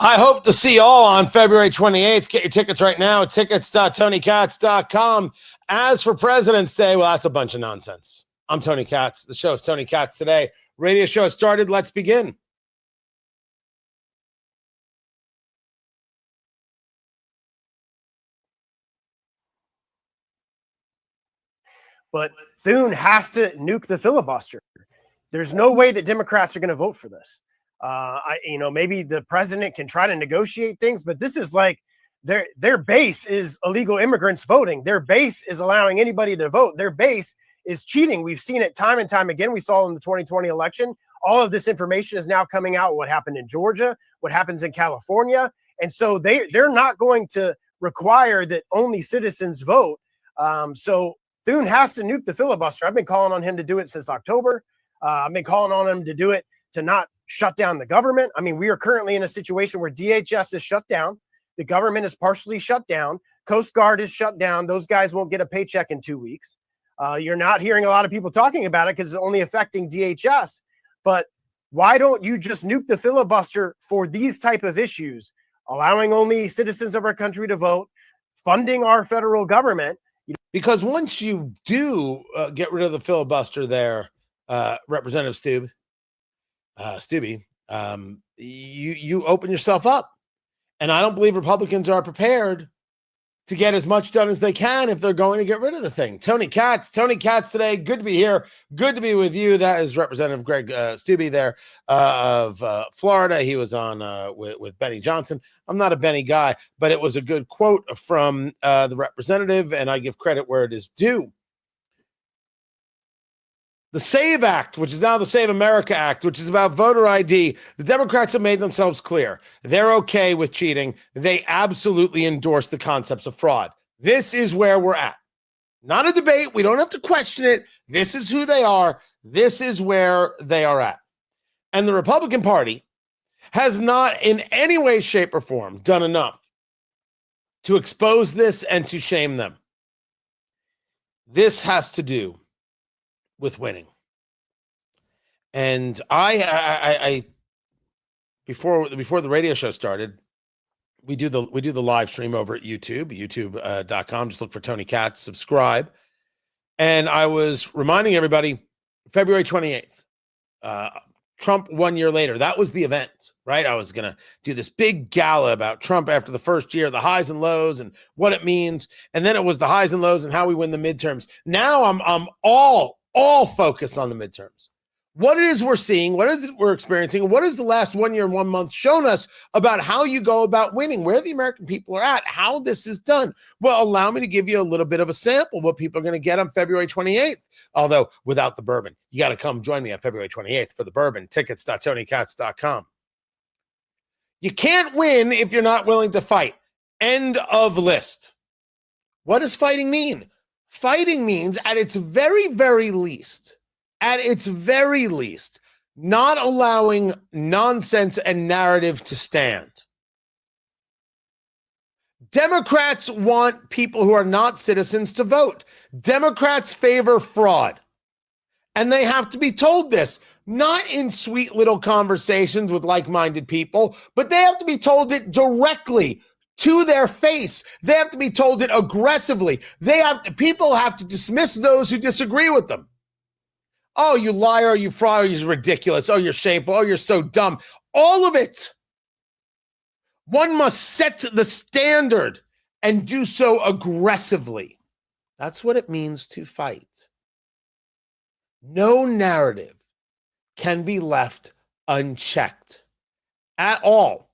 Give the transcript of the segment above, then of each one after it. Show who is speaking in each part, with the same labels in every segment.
Speaker 1: I hope to see you all on February 28th. Get your tickets right now at tickets.tonykatz.com. As for President's Day, well, that's a bunch of nonsense. I'm Tony Katz. The show is Tony Katz Today. Radio show started. Let's begin.
Speaker 2: But Thune has to nuke the filibuster. There's no way that Democrats are going to vote for this. Maybe the president can try to negotiate things, but this is like their base is illegal immigrants voting. Their base is allowing anybody to vote. Their base is cheating. We've seen it time and time again. We saw in the 2020 election. All of this information is now coming out. What happened in Georgia, what happens in California. And so they're not going to require that only citizens vote. So Thune has to nuke the filibuster. I've been calling on him to do it since October. I've been calling on him to do it to not shut down the government. I mean, we are currently in a situation where DHS is shut down. The government is partially shut down. Coast Guard is shut down. Those guys won't get a paycheck in 2 weeks. You're not hearing a lot of people talking about it because it's only affecting DHS. But why don't you just nuke the filibuster for these type of issues, allowing only citizens of our country to vote, funding our federal government?
Speaker 1: Because once you do get rid of the filibuster there, Representative Stubbe, you open yourself up. And I don't believe Republicans are prepared to get as much done as they can if they're going to get rid of the thing. Tony Katz Today. Good to be here. Good to be with you. That is Representative Greg Stubbe there of Florida. He was on with Benny Johnson. I'm not a Benny guy, but it was a good quote from the representative, and I give credit where it is due. The SAVE Act, which is now the Save America Act, which is about voter ID, the Democrats have made themselves clear. They're okay with cheating. They absolutely endorse the concepts of fraud. This is where we're at. Not a debate. We don't have to question it. This is who they are. This is where they are at. And the Republican Party has not in any way, shape, or form done enough to expose this and to shame them. This has to do with winning. And I before the radio show started, we do the live stream over at youtube.com. Just look for Tony Katz, subscribe. And I was reminding everybody, February 28th, Trump 1 year later, that was the event, right? I was going to do this big gala about Trump after the first year, the highs and lows and what it means. And then it was the highs and lows and how we win the midterms. Now I'm all focused on the midterms. What it is we're seeing, what is it we're experiencing, what is the last 1 year and 1 month shown us about how you go about winning, where the American people are at, how this is done? Well, allow me to give you a little bit of a sample of what people are going to get on February 28th. Although without the bourbon, you got to come join me on February 28th for the bourbon. Tickets.tonykatz.com. You can't win if you're not willing to fight. End of list. What does fighting mean? Fighting means at its very, very least, not allowing nonsense and narrative to stand. Democrats want people who are not citizens to vote. Democrats favor fraud. And they have to be told this, not in sweet little conversations with like-minded people, but they have to be told it directly to their face. They have to be told it aggressively. People have to dismiss those who disagree with them. Oh, you liar, you fraud, you're ridiculous. Oh, you're shameful. Oh, you're so dumb. All of it. One must set the standard and do so aggressively. That's what it means to fight. No narrative can be left unchecked at all.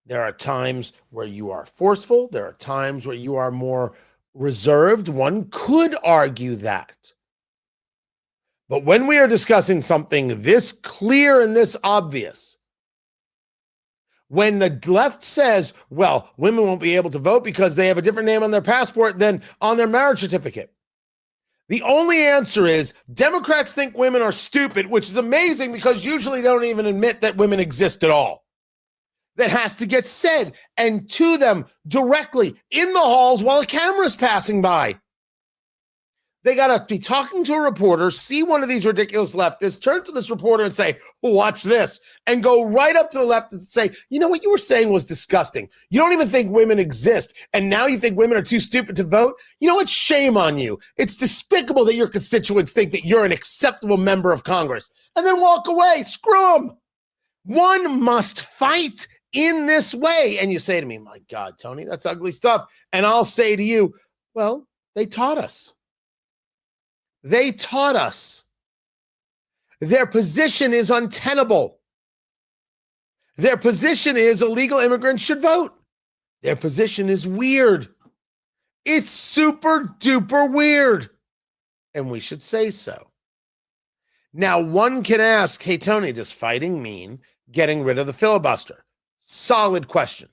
Speaker 1: There are times where you are forceful. There are times where you are more reserved. One could argue that. But when we are discussing something this clear and this obvious, when the left says, well, women won't be able to vote because they have a different name on their passport than on their marriage certificate, the only answer is Democrats think women are stupid, which is amazing because usually they don't even admit that women exist at all. That has to get said and to them directly in the halls while a camera is passing by. They got to be talking to a reporter, see one of these ridiculous leftists, turn to this reporter and say, watch this, and go right up to the left and say, you know what you were saying was disgusting. You don't even think women exist, and now you think women are too stupid to vote? You know what? Shame on you. It's despicable that your constituents think that you're an acceptable member of Congress. And then walk away. Screw them. One must fight in this way. And you say to me, my God, Tony, that's ugly stuff. And I'll say to you, well, they taught us. They taught us. Their position is untenable. Their position is illegal immigrants should vote. Their position is weird. It's super duper weird. And we should say so. Now, one can ask, hey, Tony, does fighting mean getting rid of the filibuster? Solid question.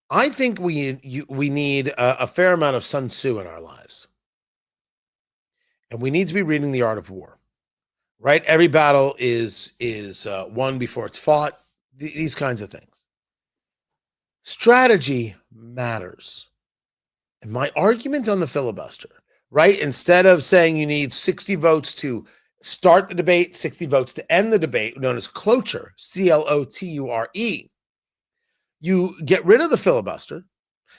Speaker 1: I think we need a fair amount of Sun Tzu in our lives. And we need to be reading The Art of War, right? Every battle is won before it's fought, these kinds of things. Strategy matters. And my argument on the filibuster, right? Instead of saying you need 60 votes to start the debate, 60 votes to end the debate, known as cloture, C-L-O-T-U-R-E, you get rid of the filibuster,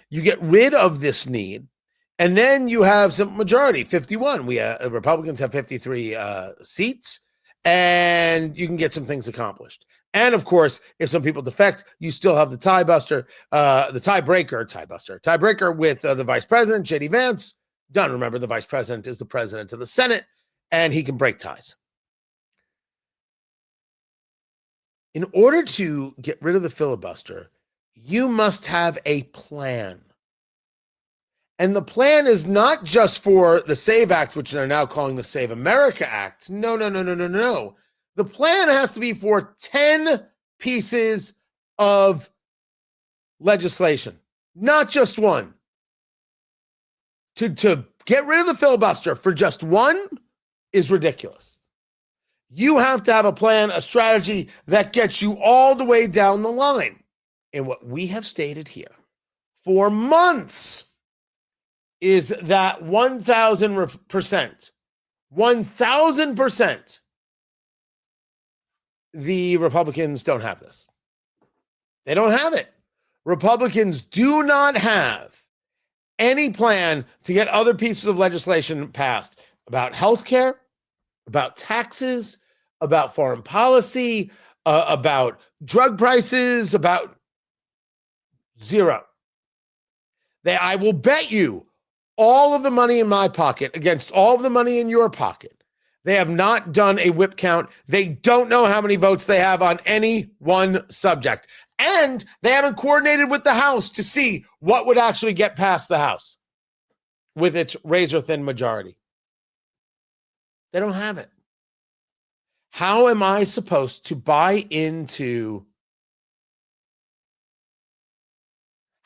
Speaker 1: you get rid of this need, and then you have simple majority, 51. Republicans have 53 seats, and you can get some things accomplished. And of course, if some people defect, you still have the tiebreaker with the vice president, J.D. Vance. Done. Remember, the vice president is the president of the Senate, and he can break ties. In order to get rid of the filibuster, you must have a plan. And the plan is not just for the SAVE Act, which they're now calling the Save America Act. No. The plan has to be for 10 pieces of legislation, not just one. To get rid of the filibuster for just one is ridiculous. You have to have a plan, a strategy that gets you all the way down the line. And what we have stated here for months is that 1,000%, the Republicans don't have this. They don't have it. Republicans do not have any plan to get other pieces of legislation passed about healthcare, about taxes, about foreign policy, about drug prices, about zero. I will bet you all of the money in my pocket against all of the money in your pocket. They have not done a whip count. They don't know how many votes they have on any one subject. And they haven't coordinated with the House to see what would actually get past the House with its razor-thin majority. They don't have it. How am I supposed to buy into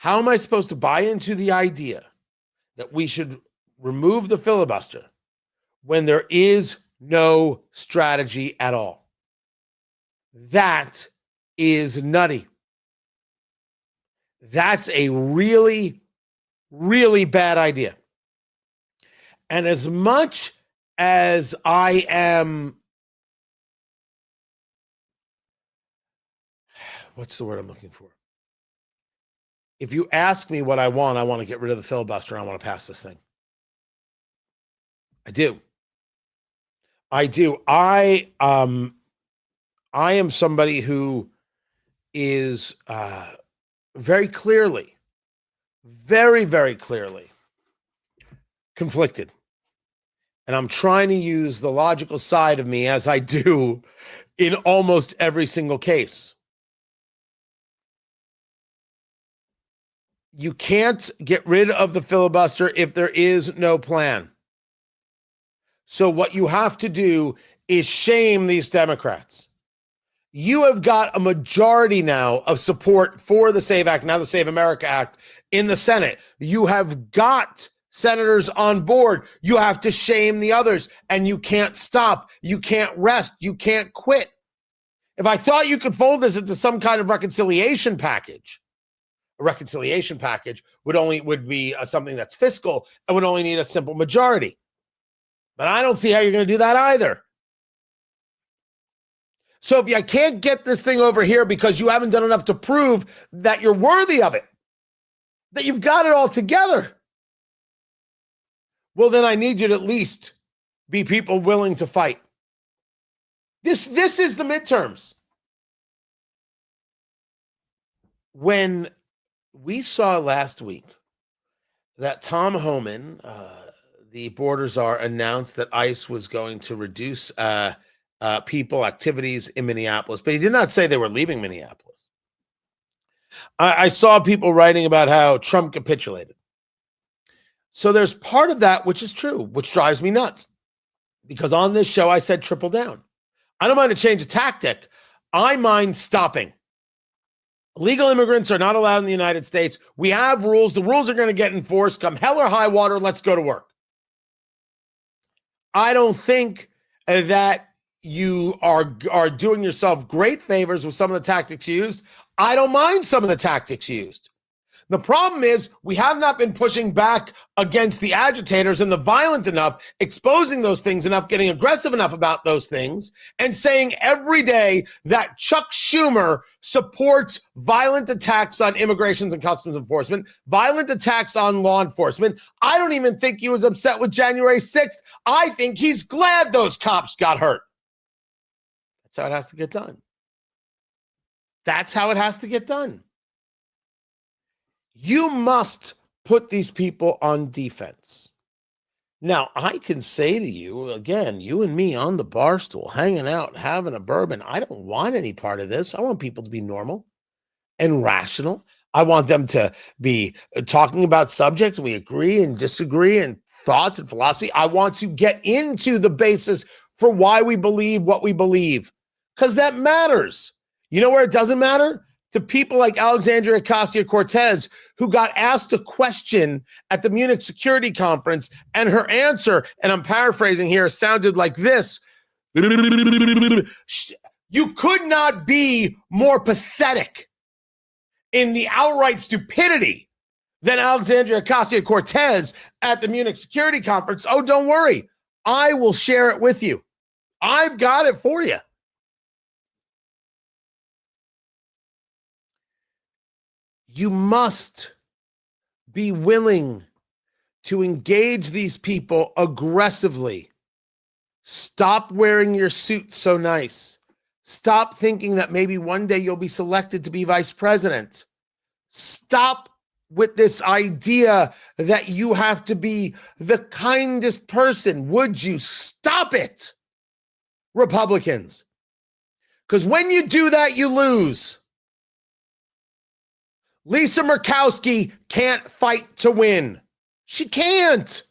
Speaker 1: the idea that we should remove the filibuster when there is no strategy at all? That is nutty. That's a really, really bad idea. And as much as I am, what's the word I'm looking for? If you ask me what I want to get rid of the filibuster. I want to pass this thing. I do. I am somebody who is very clearly, very, very clearly conflicted. And I'm trying to use the logical side of me, as I do in almost every single case. You can't get rid of the filibuster if there is no plan. So what you have to do is shame these Democrats. You have got a majority now of support for the SAVE Act, now the Save America Act, in the Senate. You have got senators on board. You have to shame the others, and you can't stop. You can't rest. You can't quit. If I thought you could fold this into some kind of reconciliation package, A reconciliation package would be something that's fiscal and would only need a simple majority. But I don't see how you're going to do that either. So if I can't get this thing over here because you haven't done enough to prove that you're worthy of it, that you've got it all together, well, then I need you to at least be people willing to fight. This is the midterms. When we saw last week that Tom Homan, the border czar, announced that ICE was going to reduce activities in Minneapolis, but he did not say they were leaving Minneapolis. I saw people writing about how Trump capitulated. So there's part of that which is true, which drives me nuts. Because on this show, I said triple down. I don't mind a change of tactic. I mind stopping. Illegal immigrants are not allowed in the United States. We have rules. The rules are going to get enforced. Come hell or high water, let's go to work. I don't think that you are doing yourself great favors with some of the tactics used. I don't mind some of the tactics used. The problem is we have not been pushing back against the agitators and the violent enough, exposing those things enough, getting aggressive enough about those things, and saying every day that Chuck Schumer supports violent attacks on immigrations and customs enforcement, violent attacks on law enforcement. I don't even think he was upset with January 6th. I think he's glad those cops got hurt. That's how it has to get done. That's how it has to get done. You must put these people on defense. Now, I can say to you, again, you and me on the bar stool, hanging out, having a bourbon, I don't want any part of this. I want people to be normal and rational. I want them to be talking about subjects we agree and disagree and thoughts and philosophy. I want to get into the basis for why we believe what we believe, because that matters. You know where it doesn't matter? To people like Alexandria Ocasio Cortez, who got asked a question at the Munich Security Conference, and her answer, and I'm paraphrasing here, sounded like this. You could not be more pathetic in the outright stupidity than Alexandria Ocasio Cortez at the Munich Security Conference. Oh, don't worry. I will share it with you. I've got it for you. You must be willing to engage these people aggressively. Stop wearing your suit so nice. Stop thinking that maybe one day you'll be selected to be vice president. Stop with this idea that you have to be the kindest person. Would you stop it, Republicans? Because when you do that, you lose. Lisa Murkowski can't fight to win. She can't.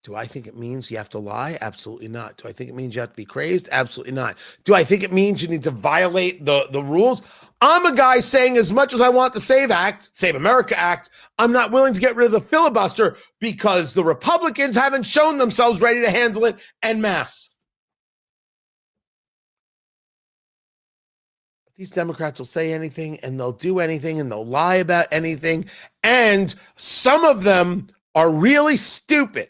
Speaker 1: Do I think it means you have to lie? Absolutely not. Do I think it means you have to be crazed? Absolutely not. Do I think it means you need to violate the rules? I'm a guy saying as much as I want the Save America Act, I'm not willing to get rid of the filibuster because the Republicans haven't shown themselves ready to handle it en masse. These Democrats will say anything and they'll do anything and they'll lie about anything. And some of them are really stupid.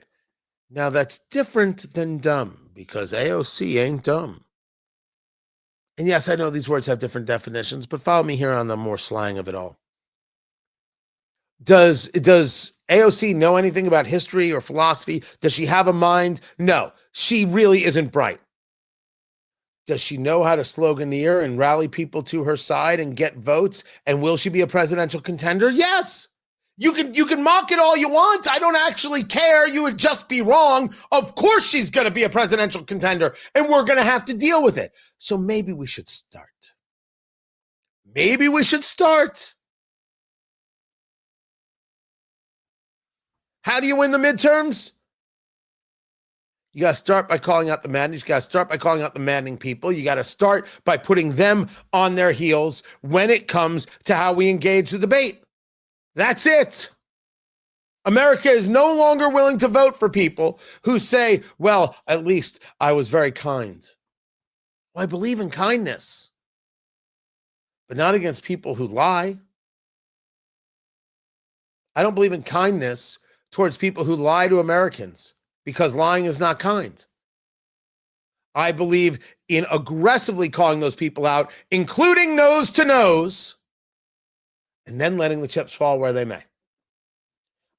Speaker 1: Now that's different than dumb because AOC ain't dumb. And yes, I know these words have different definitions, but follow me here on the more slang of it all. Does AOC know anything about history or philosophy? Does she have a mind? No, she really isn't bright. Does she know how to sloganeer and rally people to her side and get votes? And will she be a presidential contender? Yes. You can mock it all you want. I don't actually care. You would just be wrong. Of course she's going to be a presidential contender, and we're going to have to deal with it. So maybe we should start. Maybe we should start. How do you win the midterms? You got to start by calling out the madness. You got to start by calling out the maddening people. You got to start by putting them on their heels when it comes to how we engage the debate. That's it. America is no longer willing to vote for people who say, well, at least I was very kind. Well, I believe in kindness, but not against people who lie. I don't believe in kindness towards people who lie to Americans because lying is not kind. I believe in aggressively calling those people out, including nose to nose, and then letting the chips fall where they may.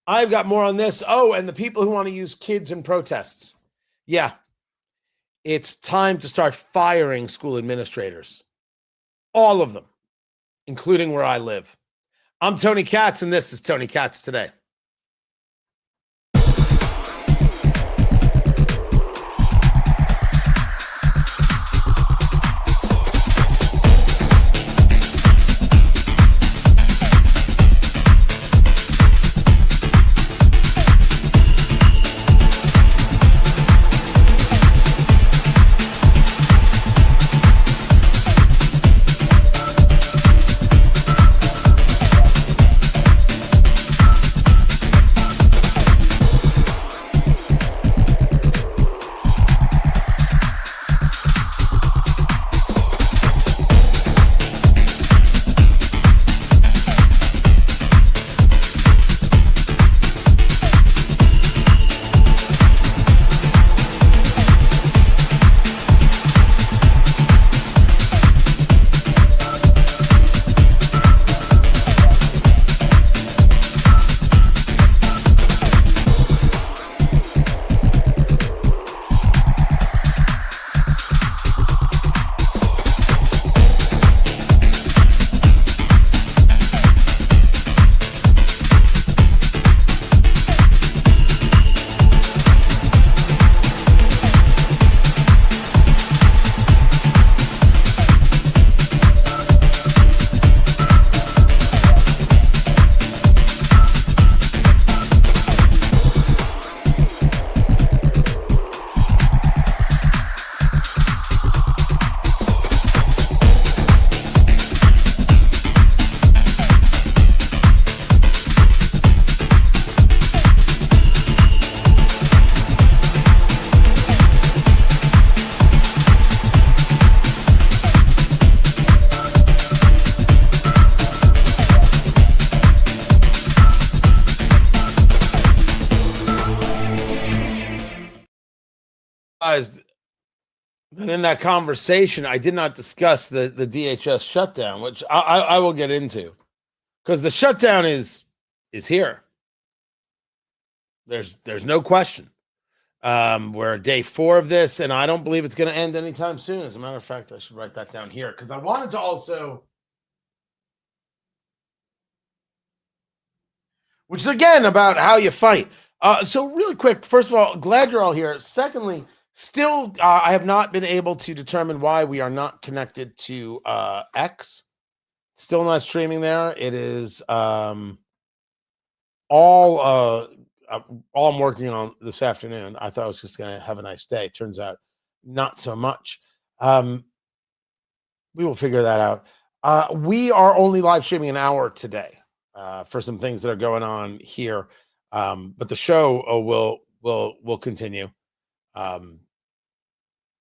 Speaker 1: I've got more on this. Oh, and the people who want to use kids in protests. Yeah, it's time to start firing school administrators. All of them, including where I live. I'm Tony Katz, and this is Tony Katz Today. Then in that conversation, I did not discuss the DHS shutdown, which I will get into, because the shutdown is here. There's no question. We're day 4 of this, and I don't believe it's going to end anytime soon. As a matter of fact, I should write that down here because I wanted to also, which is again about how you fight. So really quick, first of all, glad you're all here. Secondly, still, I have not been able to determine why we are not connected to X. Still not streaming there. It is all I'm working on this afternoon. I thought I was just going to have a nice day. Turns out not so much. We will figure that out. We are only live streaming an hour today for some things that are going on here. But the show will continue.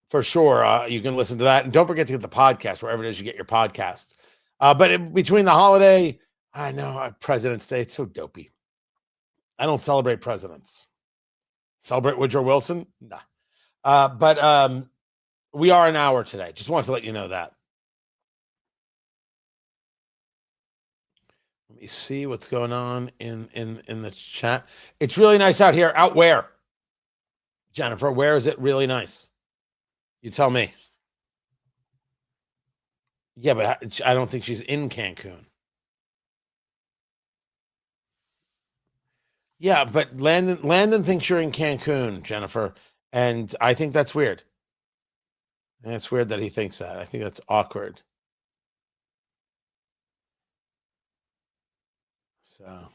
Speaker 1: For sure, you can listen to that. And don't forget to get the podcast wherever it is you get your podcast. But between the holiday, I know President's Day, it's so dopey. I don't celebrate presidents. Celebrate Woodrow Wilson? Nah. But we are an hour today. Just wanted to let you know that. Let me see what's going on in the chat. It's really nice out here. Out where? Jennifer, where is it really nice? You tell me. Yeah, but I don't think she's in Cancun. Yeah, but Landon thinks you're in Cancun, Jennifer, and I think that's weird. And it's weird that he thinks that. I think that's awkward. So.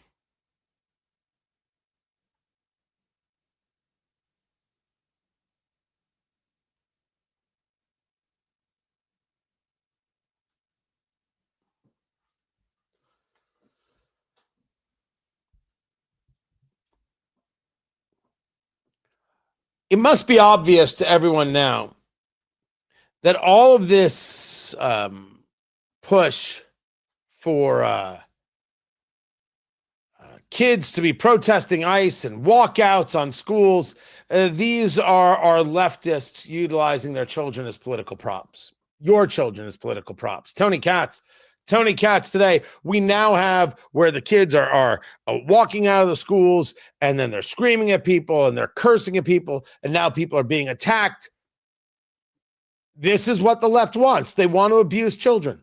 Speaker 1: It must be obvious to everyone now that all of this push for kids to be protesting ICE and walkouts on schools. These are leftists utilizing their children as political props. Your children as political props. Tony Katz today. We now have where the kids are walking out of the schools, and then they're screaming at people and they're cursing at people, and now people are being attacked. This is what the left wants. They want to abuse children.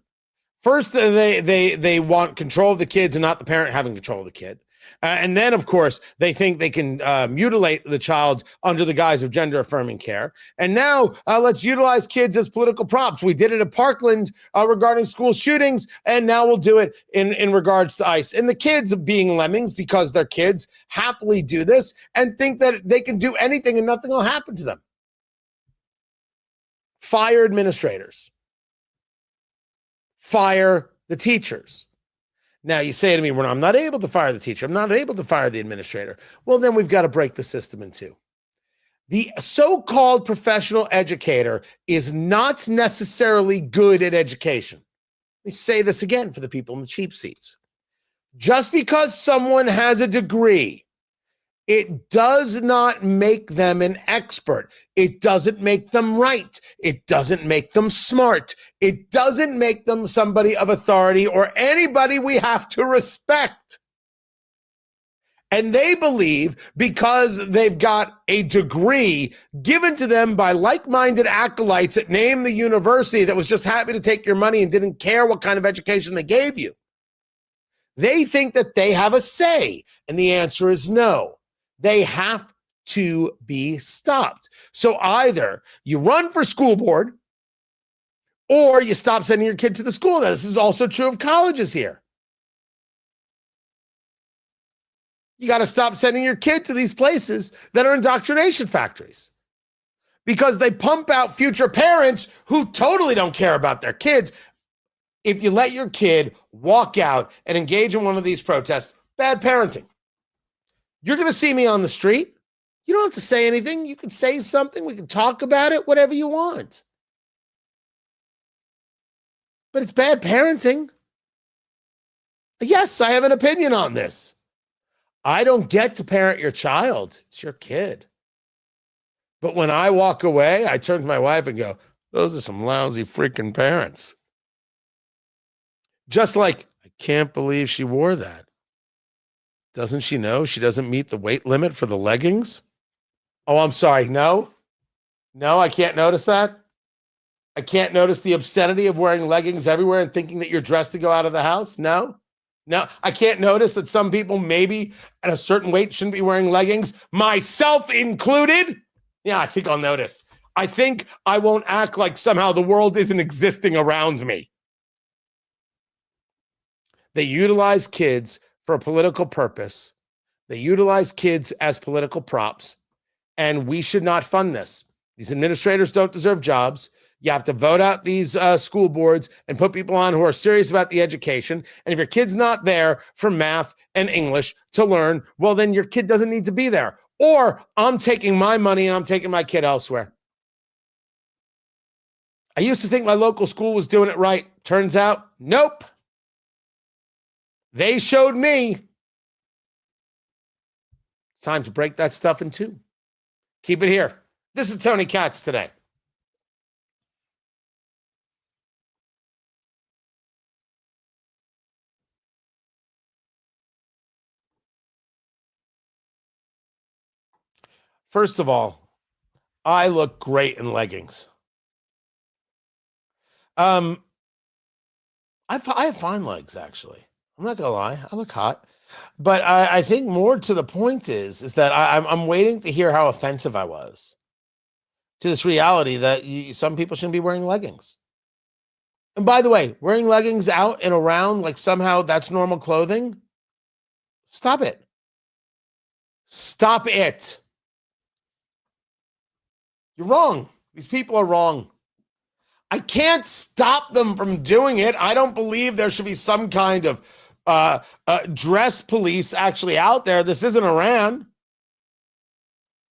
Speaker 1: First, they want control of the kids and not the parent having control of the kid. And then, of course, they think they can mutilate the child under the guise of gender-affirming care. And now let's utilize kids as political props. We did it at Parkland regarding school shootings, and now we'll do it in regards to ICE. And the kids, being lemmings because they're kids, happily do this and think that they can do anything and nothing will happen to them. Fire administrators. Fire the teachers. Now you say to me, well, I'm not able to fire the teacher. I'm not able to fire the administrator. Well, then we've got to break the system in two. The so-called professional educator is not necessarily good at education. Let me say this again for the people in the cheap seats. Just because someone has a degree, it does not make them an expert. It doesn't make them right. It doesn't make them smart. It doesn't make them somebody of authority or anybody we have to respect. And they believe because they've got a degree given to them by like-minded acolytes at name the university that was just happy to take your money and didn't care what kind of education they gave you. They think that they have a say. And the answer is no. They have to be stopped. So either you run for school board or you stop sending your kid to the school. Now, this is also true of colleges here. You got to stop sending your kid to these places that are indoctrination factories because they pump out future parents who totally don't care about their kids. If you let your kid walk out and engage in one of these protests, bad parenting. You're going to see me on the street. You don't have to say anything. You can say something. We can talk about it, whatever you want. But it's bad parenting. Yes, I have an opinion on this. I don't get to parent your child. It's your kid. But when I walk away, I turn to my wife and go, those are some lousy freaking parents. Just like, I can't believe she wore that. Doesn't she know she doesn't meet the weight limit for the leggings? Oh, I'm sorry. No, I can't notice that. I can't notice the obscenity of wearing leggings everywhere and thinking that you're dressed to go out of the house. No, I can't notice that some people maybe at a certain weight shouldn't be wearing leggings, myself included. Yeah, I think I'll notice. I think I won't act like somehow the world isn't existing around me. They utilize kids for a political purpose. They utilize kids as political props, and we should not fund this. These administrators don't deserve jobs. You have to vote out these school boards and put people on who are serious about the education. And if your kid's not there for math and English to learn, well, then your kid doesn't need to be there. Or I'm taking my money and I'm taking my kid elsewhere. I used to think my local school was doing it right. Turns out, nope. They showed me. It's time to break that stuff in two. Keep it here. This is Tony Katz today. First of all, I look great in leggings. I have fine legs, actually. I'm not gonna lie, I look hot, but I think more to the point is that I'm waiting to hear how offensive I was to this reality that some people shouldn't be wearing leggings. And by the way, wearing leggings out and around like somehow that's normal clothing. Stop it. Stop it. You're wrong. These people are wrong. I can't stop them from doing it. I don't believe there should be some kind of dress police actually out there. This isn't Iran.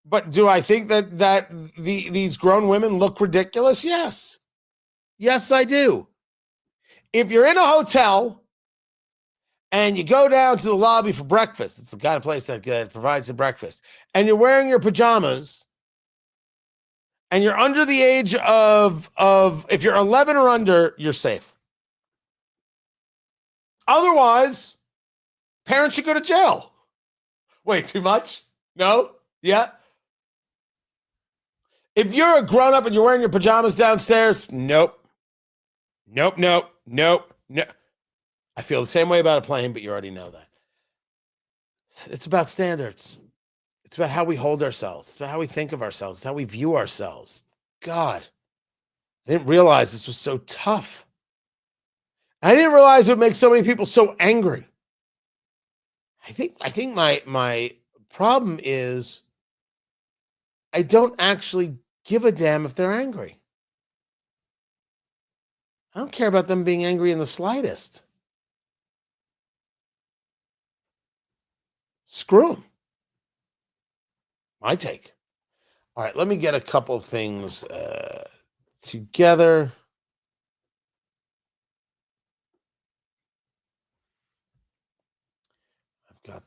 Speaker 1: But do I think that these grown women look ridiculous? Yes. Yes, I do. If you're in a hotel and you go down to the lobby for breakfast. It's the kind of place that provides the breakfast. And you're wearing your pajamas, and you're under the age of if you're 11 or under, you're safe. Otherwise, parents should go to jail. Wait, too much? No? Yeah? If you're a grown-up and you're wearing your pajamas downstairs, nope. Nope. I feel the same way about a plane, but you already know that. It's about standards. It's about how we hold ourselves. It's about how we think of ourselves. It's how we view ourselves. God, I didn't realize this was so tough. I didn't realize it would make so many people so angry. I think my problem is I don't actually give a damn if they're angry. I don't care about them being angry in the slightest. Screw them. My take. All right, let me get a couple of things together. I've got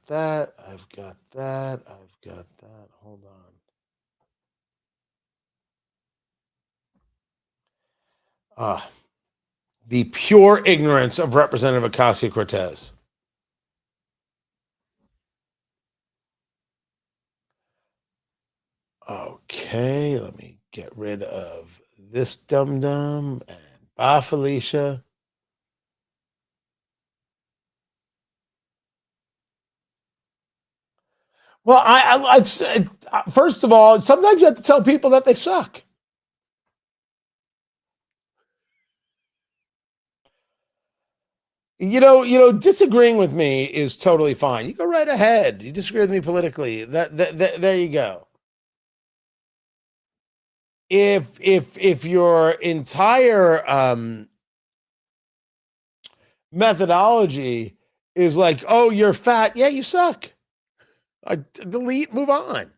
Speaker 1: that. Hold on. The pure ignorance of Representative Ocasio Cortez. Okay, let me get rid of this dum-dum and bye, Felicia. Well, first of all, sometimes you have to tell people that they suck. You know, disagreeing with me is totally fine. You go right ahead. You disagree with me politically. There you go. If your entire methodology is like, oh, you're fat, yeah, you suck. Delete, move on.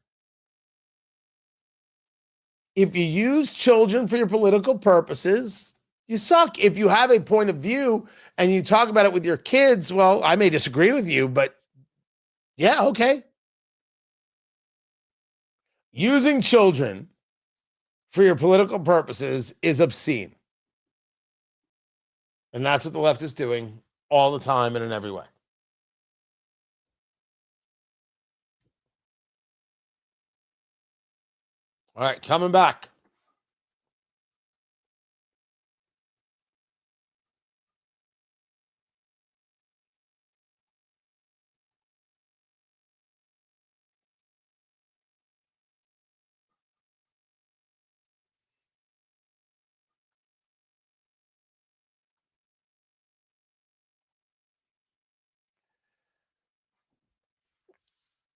Speaker 1: If you use children for your political purposes, you suck. If you have a point of view and you talk about it with your kids, well, I may disagree with you, but yeah, okay. Using children for your political purposes is obscene. And that's what the left is doing all the time and in every way. All right, coming back.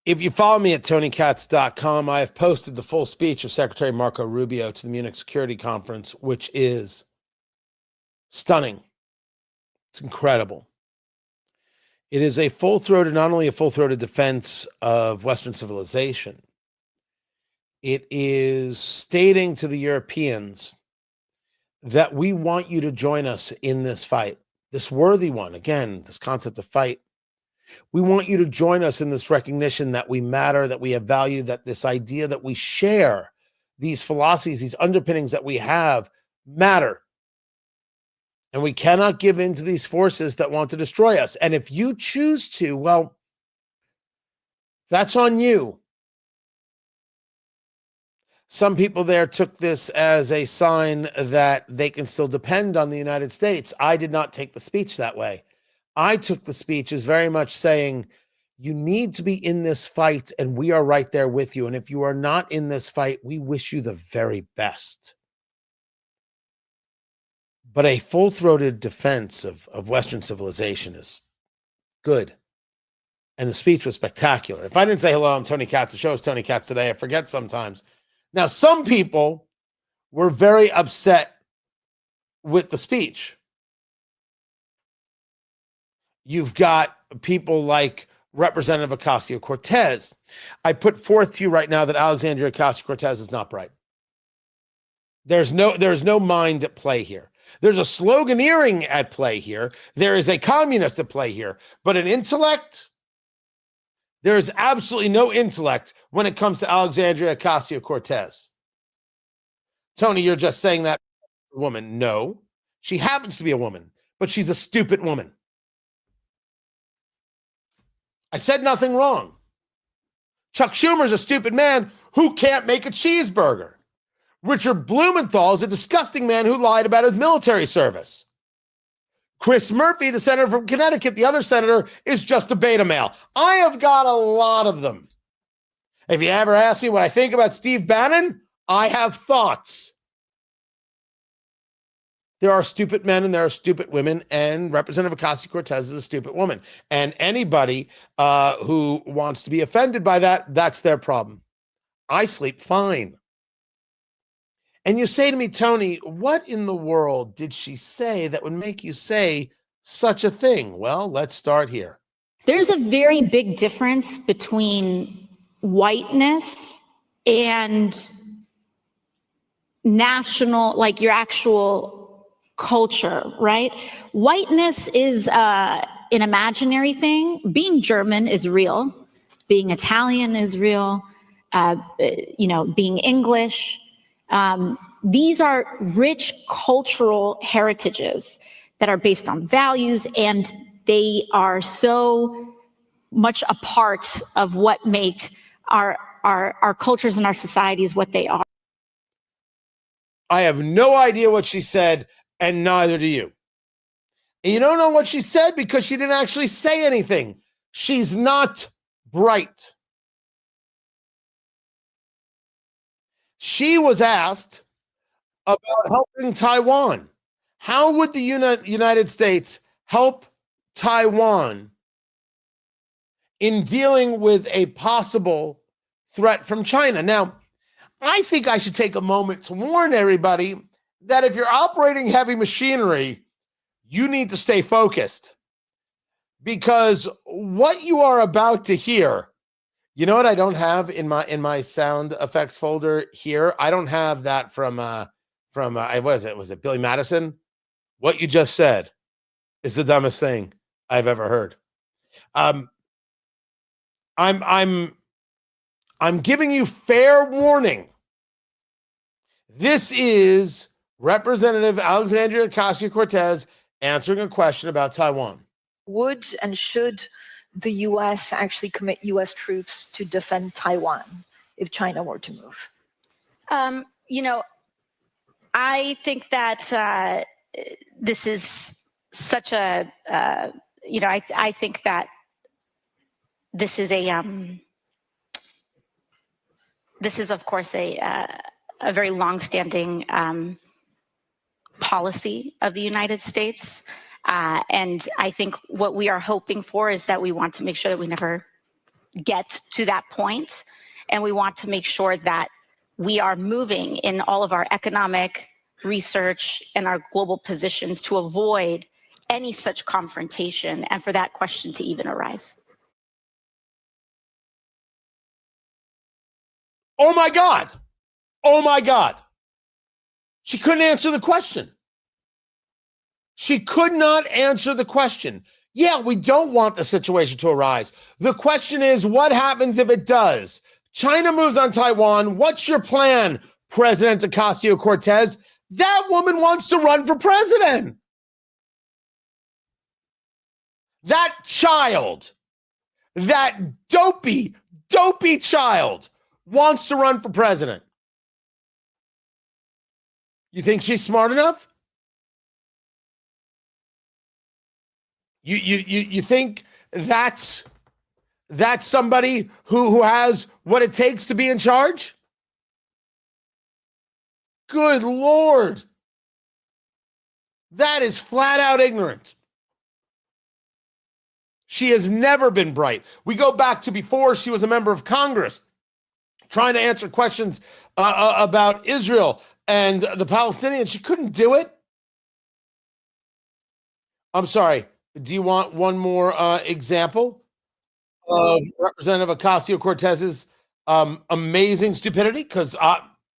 Speaker 1: If you follow me at TonyKatz.com, I have posted the full speech of Secretary Marco Rubio to the Munich Security Conference, which is stunning. It's incredible. It is a full-throated, not only a full-throated defense of Western civilization, it is stating to the Europeans that we want you to join us in this fight, this worthy one. Again, this concept of fight. We want you to join us in this recognition that we matter, that we have value, that this idea that we share, these philosophies, these underpinnings that we have matter. And we cannot give in to these forces that want to destroy us. And if you choose to, well, that's on you. Some people there took this as a sign that they can still depend on the United States. I did not take the speech that way. I took the speech as very much saying, you need to be in this fight, and we are right there with you. And if you are not in this fight, we wish you the very best. But a full-throated defense of Western civilization is good. And the speech was spectacular. If I didn't say hello, I'm Tony Katz. The show is Tony Katz Today. I forget sometimes. Now, some people were very upset with the speech. You've got people like Representative Ocasio Cortez. I put forth to you right now that Alexandria Ocasio Cortez is not bright. There's no mind at play here. There's a sloganeering at play here. There is a communist at play here. But an intellect, there is absolutely no intellect when it comes to Alexandria Ocasio Cortez. Tony, you're just saying that woman. No, she happens to be a woman, but she's a stupid woman. I said nothing wrong. Chuck Schumer's a stupid man who can't make a cheeseburger. Richard Blumenthal is a disgusting man who lied about his military service. Chris Murphy, the senator from Connecticut, the other senator, is just a beta male. I have got a lot of them. If you ever ask me what I think about Steve Bannon, I have thoughts. There are stupid men and there are stupid women, and Representative Ocasio-Cortez is a stupid woman. And anybody who wants to be offended by that, that's their problem. I sleep fine. And you say to me, Tony, what in the world did she say that would make you say such a thing? Well, let's start here.
Speaker 3: There's a very big difference between whiteness and national, like your actual culture, right? Whiteness is an imaginary thing. Being German is real. Being Italian is real. Being English. These are rich cultural heritages that are based on values, and they are so much a part of what make our cultures and our societies what they are.
Speaker 1: I have no idea what she said, and neither do you. And you don't know what she said because she didn't actually say anything. She's not bright. She was asked about helping Taiwan. How would the United States help Taiwan in dealing with a possible threat from China? Now, I think I should take a moment to warn everybody that if you're operating heavy machinery, you need to stay focused, because what you are about to hear, you know what I don't have in my sound effects folder here? I don't have that from was it Billy Madison? What you just said is the dumbest thing I've ever heard. I'm giving you fair warning. This is Representative Alexandria Ocasio-Cortez answering a question about Taiwan.
Speaker 4: Would and should the U.S. actually commit U.S. troops to defend Taiwan if China were to move?
Speaker 3: I think that this is such a, I think that this is of course a very longstanding policy of the United States. And I think what we are hoping for is that we want to make sure that we never get to that point. And we want to make sure that we are moving in all of our economic research and our global positions to avoid any such confrontation and for that question to even arise.
Speaker 1: Oh my God. Oh my God. She couldn't answer the question. She could not answer the question. Yeah, we don't want the situation to arise. The question is, what happens if it does? China moves on Taiwan. What's your plan, President Ocasio-Cortez? That woman wants to run for president. That child, that dopey child wants to run for president. You think she's smart enough? You think that's somebody who has what it takes to be in charge? Good Lord. That is flat out ignorant. She has never been bright. We go back to before she was a member of Congress, trying to answer questions about Israel and the Palestinians. She couldn't do it. I'm sorry. Do you want one more example of Representative Ocasio-Cortez's amazing stupidity? Because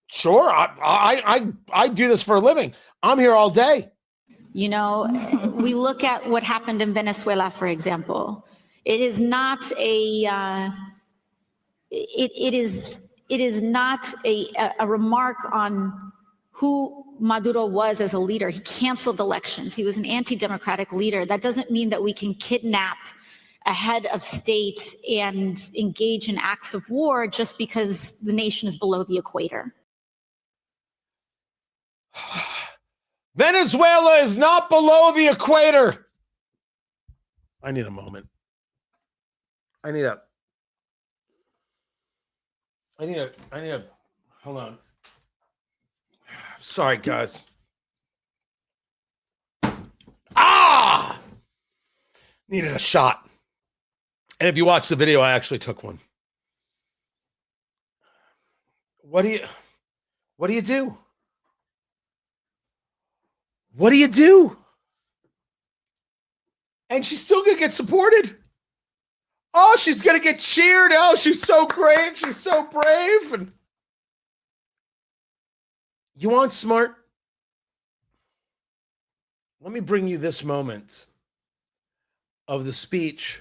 Speaker 1: sure, I do this for a living. I'm here all day.
Speaker 3: You know, we look at what happened in Venezuela, for example. It is not a, it is not a remark on who Maduro was as a leader. He canceled elections. He was an anti-democratic leader. That doesn't mean that we can kidnap a head of state and engage in acts of war just because the nation is below the equator.
Speaker 1: Venezuela is not below the equator. I need a moment. I need a, hold on. Sorry, guys. Needed a shot. And if you watch the video, I actually took one. What do you do? What do you do? And she's still going to get supported. Oh, she's going to get cheered. Oh, she's so great. She's so brave. And you want smart? Let me bring you this moment of the speech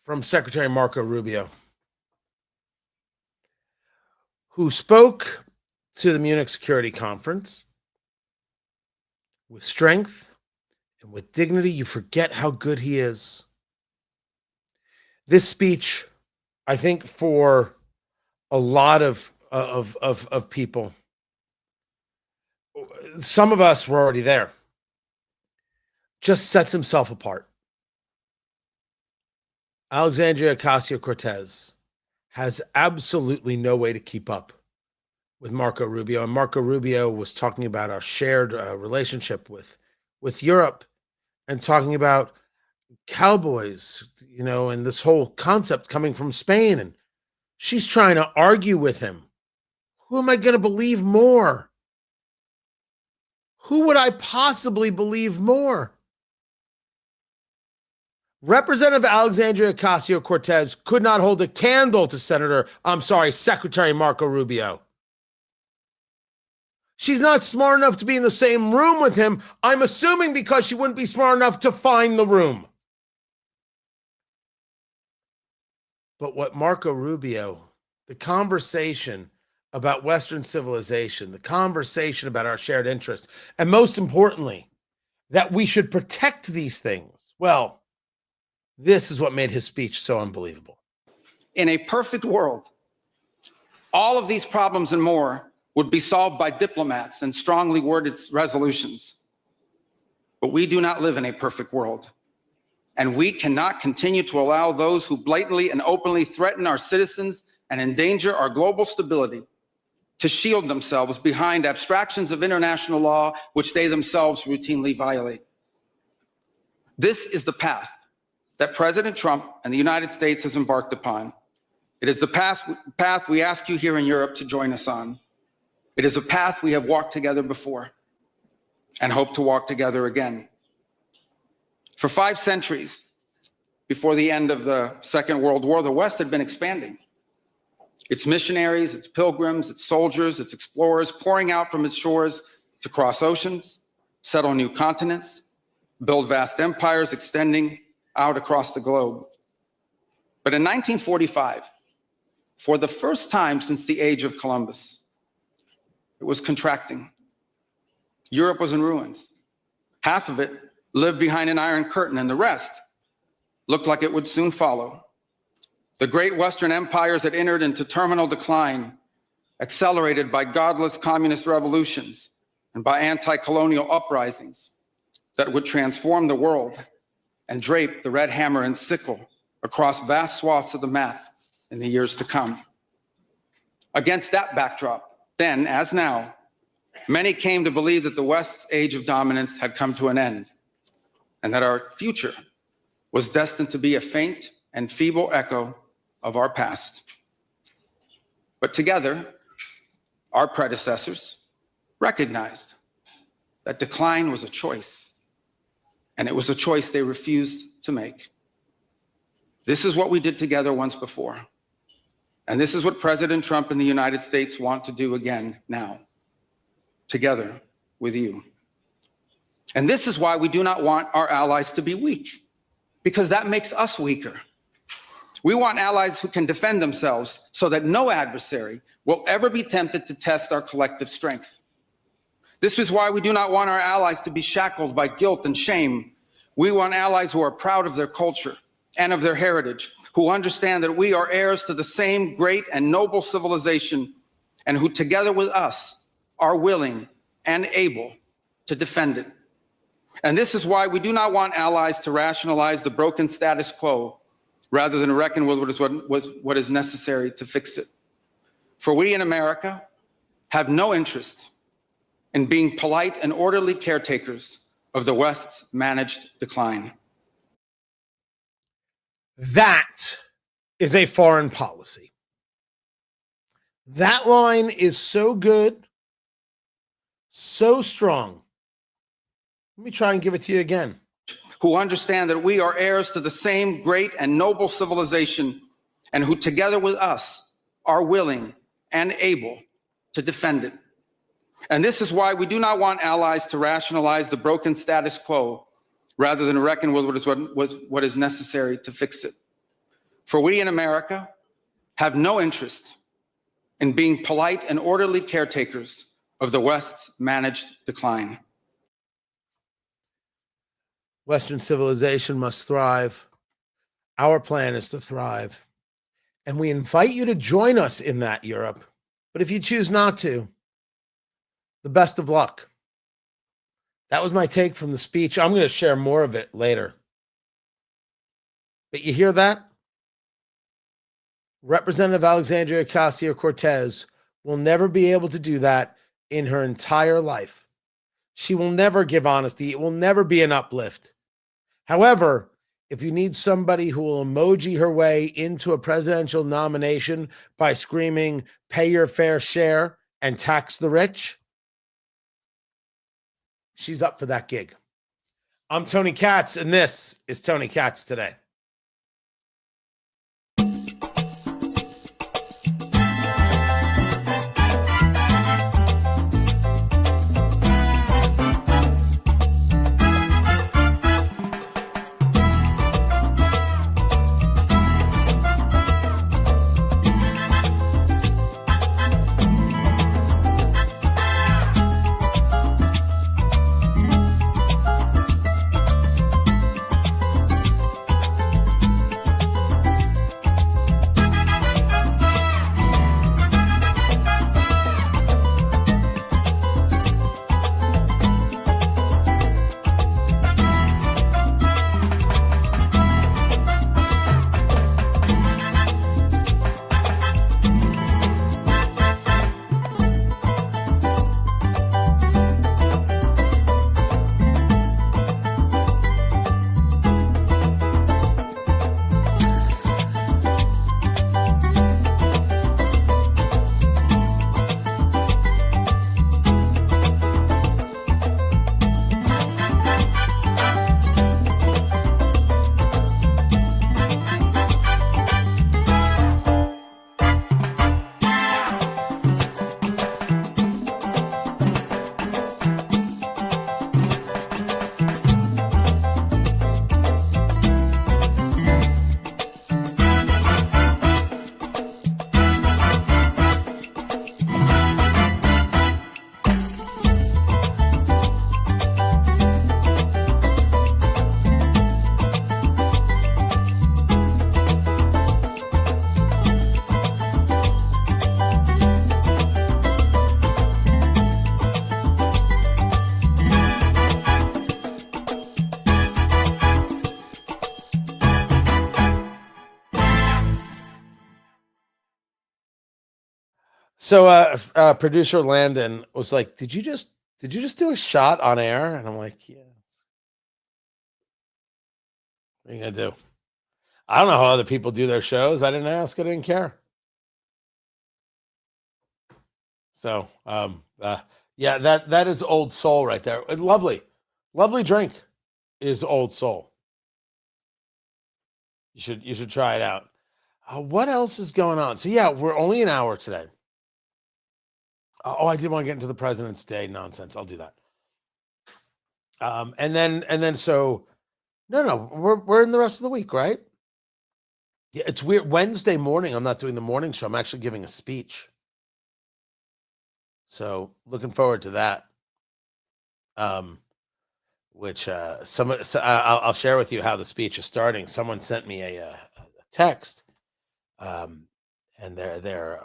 Speaker 1: from Secretary Marco Rubio, who spoke to the Munich Security Conference with strength and with dignity. You forget how good he is. This speech, I think, for a lot of people, some of us were already there, just sets himself apart. Alexandria Ocasio Cortez has absolutely no way to keep up with Marco Rubio. And Marco Rubio was talking about our shared relationship with Europe and talking about cowboys, you know, and this whole concept coming from Spain. And she's trying to argue with him. Who am I going to believe more? Who would I possibly believe more? Representative Alexandria Ocasio Cortez could not hold a candle to Secretary Marco Rubio. She's not smart enough to be in the same room with him. I'm assuming because she wouldn't be smart enough to find the room. But what Marco Rubio, the conversation about Western civilization, the conversation about our shared interest, and most importantly, that we should protect these things. Well, this is what made his speech so unbelievable.
Speaker 5: In a perfect world, all of these problems and more would be solved by diplomats and strongly worded resolutions. But we do not live in a perfect world. And we cannot continue to allow those who blatantly and openly threaten our citizens and endanger our global stability to shield themselves behind abstractions of international law, which they themselves routinely violate. This is the path that President Trump and the United States has embarked upon. It is the path we ask you here in Europe to join us on. It is a path we have walked together before and hope to walk together again. For 5 centuries, before the end of the Second World War, the West had been expanding. Its missionaries, its pilgrims, its soldiers, its explorers pouring out from its shores to cross oceans, settle new continents, build vast empires extending out across the globe. But in 1945, for the first time since the age of Columbus, it was contracting. Europe was in ruins. Half of it lived behind an iron curtain, and the rest looked like it would soon follow. The great Western empires had entered into terminal decline, accelerated by godless communist revolutions and by anti-colonial uprisings that would transform the world and drape the red hammer and sickle across vast swaths of the map in the years to come. Against that backdrop, then as now, many came to believe that the West's age of dominance had come to an end, and that our future was destined to be a faint and feeble echo of our past. But together, our predecessors recognized that decline was a choice, and it was a choice they refused to make. This is what we did together once before, and this is what President Trump and the United States want to do again now, together with you. And this is why we do not want our allies to be weak, because that makes us weaker. We want allies who can defend themselves so that no adversary will ever be tempted to test our collective strength. This is why we do not want our allies to be shackled by guilt and shame. We want allies who are proud of their culture and of their heritage, who understand that we are heirs to the same great and noble civilization, and who together with us are willing and able to defend it. And this is why we do not want allies to rationalize the broken status quo rather than reckon with what is necessary to fix it. For we in America have no interest in being polite and orderly caretakers of the West's managed decline.
Speaker 1: That is a foreign policy. That line is so good, so strong. Let me try and give it to you again.
Speaker 5: Who understand that we are heirs to the same great and noble civilization, and who together with us are willing and able to defend it. And this is why we do not want allies to rationalize the broken status quo rather than reckon with what is necessary to fix it. For we in America have no interest in being polite and orderly caretakers of the West's managed decline.
Speaker 1: Western civilization must thrive. Our plan is to thrive. And we invite you to join us in that, Europe. But if you choose not to, the best of luck. That was my take from the speech. I'm going to share more of it later. But you hear that? Representative Alexandria Ocasio Cortez will never be able to do that in her entire life. She will never give honesty. It will never be an uplift. However, if you need somebody who will emoji her way into a presidential nomination by screaming, "Pay your fair share and tax the rich," she's up for that gig. I'm Tony Katz, and this is Tony Katz Today. So producer Landon was like, did you just do a shot on air? And I'm like, yes. What are you gonna do? I don't know how other people do their shows. I didn't ask. I didn't care. So yeah, that is Old Soul right there. Lovely drink is Old Soul. You should try it out. What else is going on? So yeah, we're only an hour today. Oh, I did want to get into the President's Day nonsense. I'll do that. So no, we're in the rest of the week, right? Yeah, it's weird. Wednesday morning, I'm not doing the morning show. I'm actually giving a speech. So looking forward to that. I'll share with you how the speech is starting. Someone sent me a text, and they're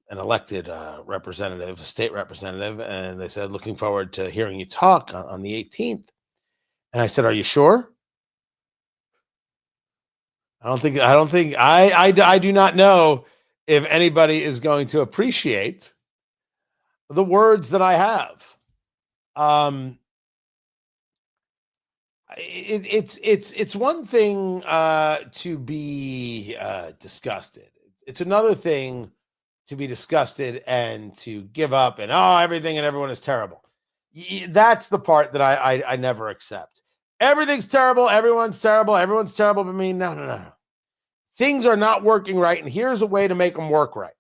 Speaker 1: an elected representative, a state representative, and they said, looking forward to hearing you talk on the 18th. And I said, are you sure? I do not know if anybody is going to appreciate the words that I have. It's one thing to be disgusted. It's another thing to be disgusted and to give up and everything and everyone is terrible. That's the part that I never accept. Everything's terrible. Everyone's terrible. Everyone's terrible. But me, no. Things are not working right, and here's a way to make them work right.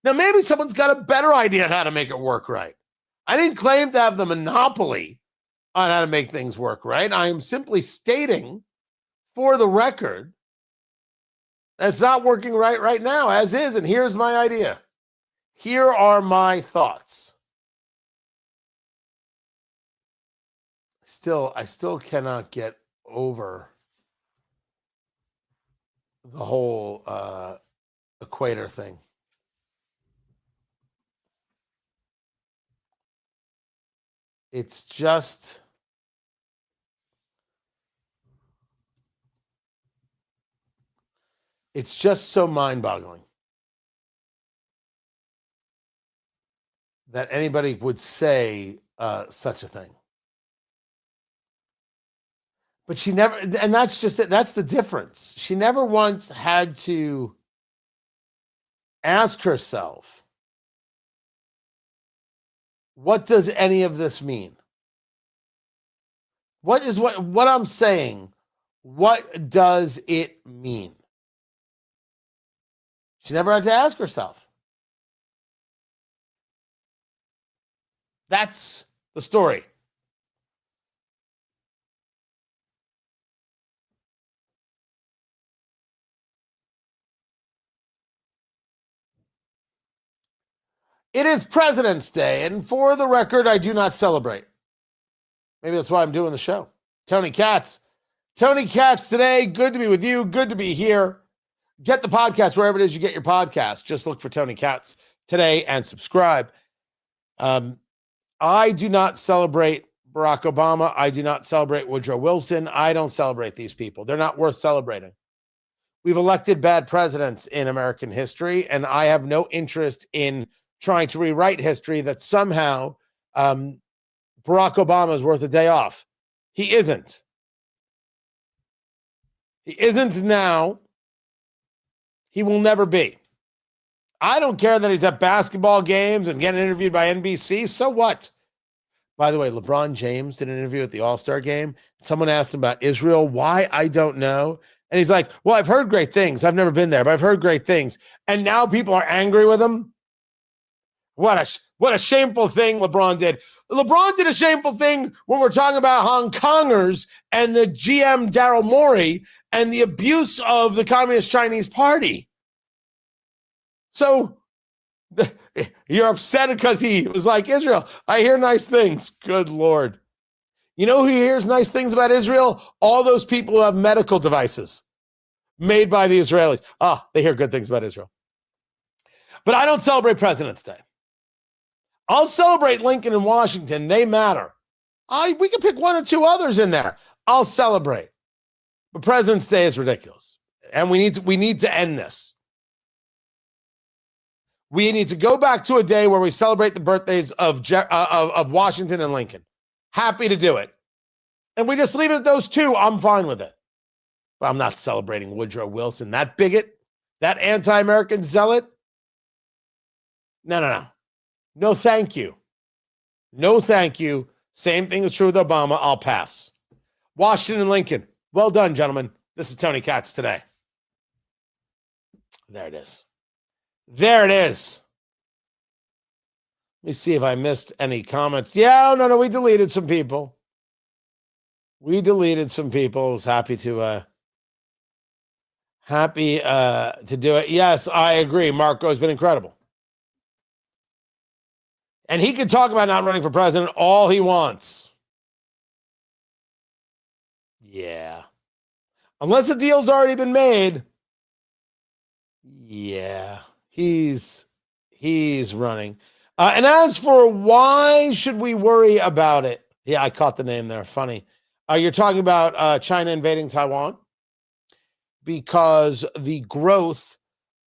Speaker 1: Now, maybe someone's got a better idea on how to make it work right. I didn't claim to have the monopoly on how to make things work right. I am simply stating for the record that's not working right now, as is, and here's my idea. Here are my thoughts. I still cannot get over the whole equator thing. It's just so mind-boggling that anybody would say such a thing. But she never, and that's just it. That's the difference. She never once had to ask herself, what does any of this mean? What I'm saying? What does it mean? She never had to ask herself. That's the story. It is President's Day, and for the record, I do not celebrate. Maybe that's why I'm doing the show. Tony Katz today. Good to be with you. Good to be here. Get the podcast wherever it is you get your podcast. Just look for Tony Katz today and subscribe. I do not celebrate Barack Obama. I do not celebrate Woodrow Wilson. I don't celebrate these people. They're not worth celebrating. We've elected bad presidents in American history, and I have no interest in trying to rewrite history that somehow Barack Obama is worth a day off. He isn't. He isn't now. He will never be. I don't care that he's at basketball games and getting interviewed by NBC. So what? By the way, LeBron James did an interview at the All-Star game. Someone asked him about Israel. Why? I don't know. And he's like, well, I've heard great things. I've never been there, but I've heard great things. And now people are angry with him. What a shameful thing LeBron did. LeBron did a shameful thing when we're talking about Hong Kongers and the GM Daryl Morey and the abuse of the Communist Chinese Party. So you're upset because he was like, Israel, I hear nice things. Good Lord. You know who hears nice things about Israel? All those people who have medical devices made by the Israelis. They hear good things about Israel. But I don't celebrate President's Day. I'll celebrate Lincoln and Washington. They matter. We can pick one or two others in there. I'll celebrate. But President's Day is ridiculous. And we need to end this. We need to go back to a day where we celebrate the birthdays of Washington and Lincoln. Happy to do it. And we just leave it at those two. I'm fine with it. But I'm not celebrating Woodrow Wilson, that bigot, that anti-American zealot. No. No, thank you. No, thank you. Same thing is true with Obama. I'll pass. Washington and Lincoln. Well done, gentlemen. This is Tony Katz today. There it is. There it is. Let me see if I missed any comments. Yeah, no, we deleted some people. We deleted some people. Was happy to do it. Yes, I agree. Marco has been incredible. And he can talk about not running for president all he wants. Yeah. Unless the deal's already been made. Yeah. He's running. And as for why should we worry about it? Yeah, I caught the name there. Funny. You're talking about China invading Taiwan? Because the growth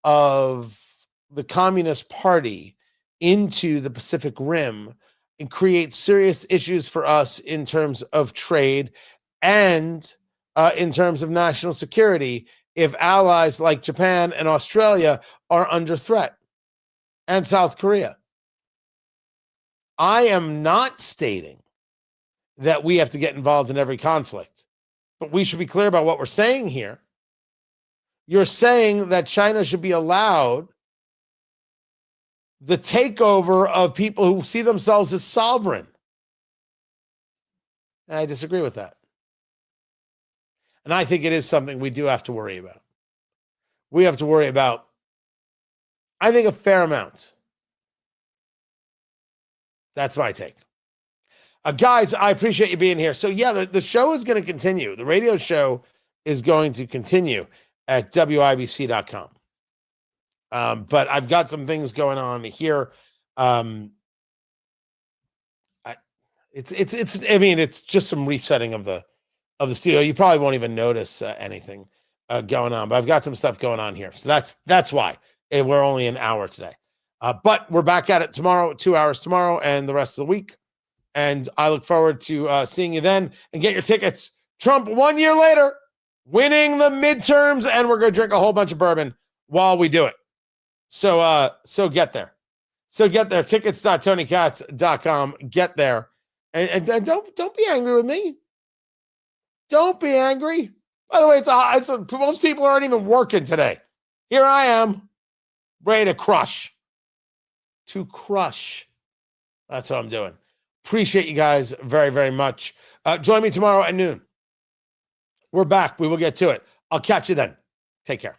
Speaker 1: of the Communist Party into the Pacific Rim and creates serious issues for us in terms of trade and in terms of national security if allies like Japan and Australia are under threat, and South Korea. I am not stating that we have to get involved in every conflict, but we should be clear about what we're saying here. You're saying that China should be allowed the takeover of people who see themselves as sovereign. And I disagree with that. And I think it is something we do have to worry about. We have to worry about, I think, a fair amount. That's my take. Guys, I appreciate you being here. So yeah, the show is going to continue. The radio show is going to continue at WIBC.com. But I've got some things going on here. It's just some resetting of the studio. You probably won't even notice anything going on, but I've got some stuff going on here. So that's why we're only an hour today. But we're back at it tomorrow, 2 hours tomorrow, and the rest of the week. And I look forward to seeing you then. And get your tickets. Trump 1 year later, winning the midterms, and we're going to drink a whole bunch of bourbon while we do it. So get there. So get there. Tickets.tonykatz.com. Get there. And don't be angry with me. Don't be angry. By the way, most people aren't even working today. Here I am, ready to crush. To crush. That's what I'm doing. Appreciate you guys very, very much. Join me tomorrow at noon. We're back. We will get to it. I'll catch you then. Take care.